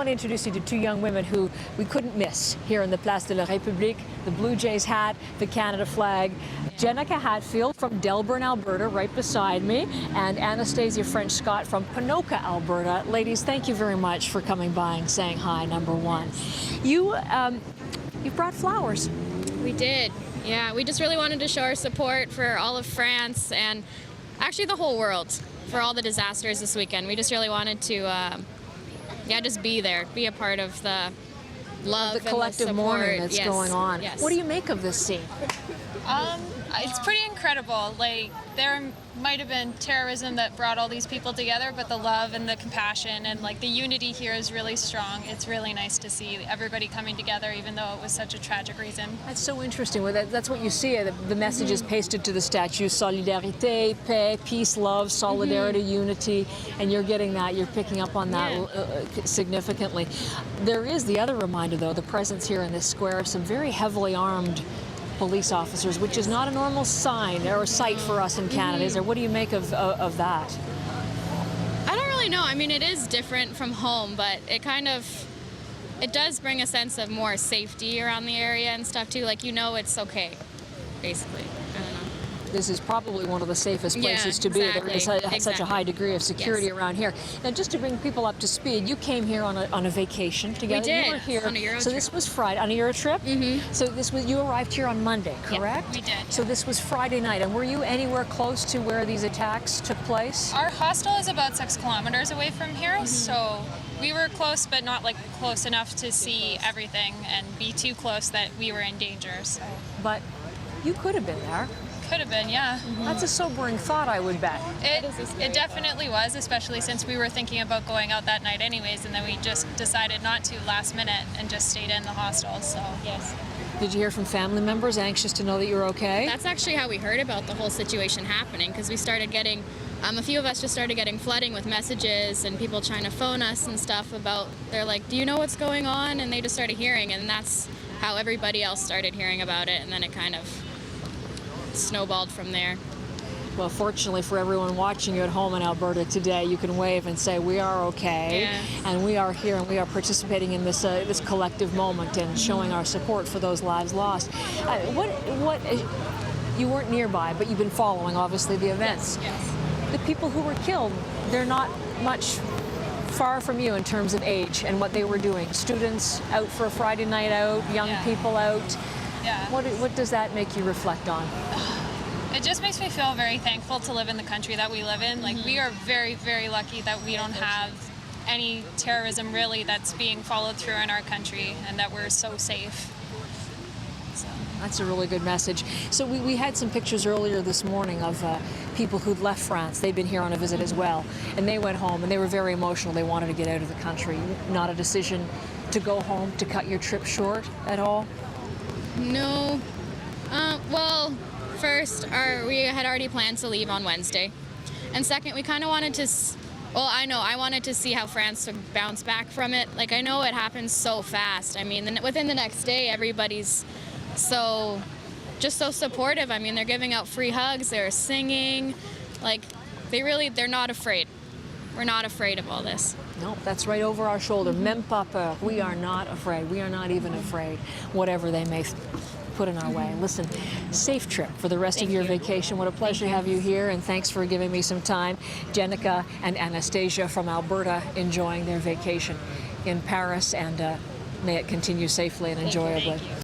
want to introduce you to two young women who we couldn't miss here in the Place de la République. The Blue Jays hat, the Canada flag. Jenica Hatfield from Delburn, Alberta, right beside me, and Anastasia French-Scott from Ponoka, Alberta. Ladies, thank you very much for coming by and saying hi, number one. You brought flowers. We did. Yeah, we just really wanted to show our support for all of France and actually the whole world for all the disasters this weekend. We just really wanted to, just be there, be a part of the love, the collective and the mourning that's going on. Yes. What do you make of this scene? It's pretty incredible. Like, there might have been terrorism that brought all these people together, but the love and the compassion and like the unity here is really strong. It's really nice to see everybody coming together, even though it was such a tragic reason. That's so interesting. Well, that's what you see. The message is pasted to the statue: solidarité, paix, peace, love, solidarity, unity, and you're getting that. You're picking up on that significantly. There is the other reminder, though, the presence here in this square of some very heavily armed police officers, which is not a normal sign or sight for us in Canada. Is there? What do you make of that? I don't really know. I mean, it is different from home, but it does bring a sense of more safety around the area and stuff too. Like, it's okay, basically. I don't know. This is probably one of the safest places to be. There is such a high degree of security around here. Now, just to bring people up to speed, you came here on a vacation together. We did. You were here on a Euro so trip. This was Friday on a Euro trip. So you arrived here on Monday, correct? Yeah, we did. So this was Friday night, and were you anywhere close to where these attacks took place? Our hostel is about 6 kilometers away from here, so we were close, but not like close enough to see everything and be too close that we were in danger. So. But you could have been there. Could have been, yeah. That's a sobering thought, I would bet. It definitely was, especially since we were thinking about going out that night anyways, and then we just decided not to last minute and just stayed in the hostel. So Yes. Did you hear from family members anxious to know that you're okay? That's actually how we heard about the whole situation happening, because we started getting, a few of us just started getting flooding with messages and people trying to phone us and stuff about, they're like, do you know what's going on? And they just started hearing, and that's how everybody else started hearing about it, and then it kind of snowballed from there. Well, fortunately for everyone watching you at home in Alberta today, you can wave and say we are okay, and we are here, and we are participating in this this collective moment and showing our support for those lives lost. What you weren't nearby, but you've been following obviously the events. Yes. The people who were killed, they're not much far from you in terms of age and what they were doing. Students out for a Friday night out, young people out. yeah. What does that make you reflect on? It just makes me feel very thankful to live in the country that we live in. Like, we are very, very lucky that we don't have any terrorism really that's being followed through in our country, and that we're so safe. So. That's a really good message. So we had some pictures earlier this morning of people who'd left France. They'd been here on a visit as well, and they went home and they were very emotional. They wanted to get out of the country. Not a decision to go home, to cut your trip short at all? No. Well, first, we had already planned to leave on Wednesday. And second, we kind of wanted to, I wanted to see how France would bounce back from it. Like, I know it happens so fast. I mean, within the next day, everybody's so supportive. I mean, they're giving out free hugs, they're singing. Like, they're not afraid. We're not afraid of all this. No, that's right over our shoulder. Même pas peur. We are not afraid. We are not even afraid, whatever they may put in our way. Listen, safe trip for the rest of your vacation. What a pleasure to have you here, and thanks for giving me some time. Jenica and Anastasia from Alberta enjoying their vacation in Paris, and may it continue safely and enjoyably.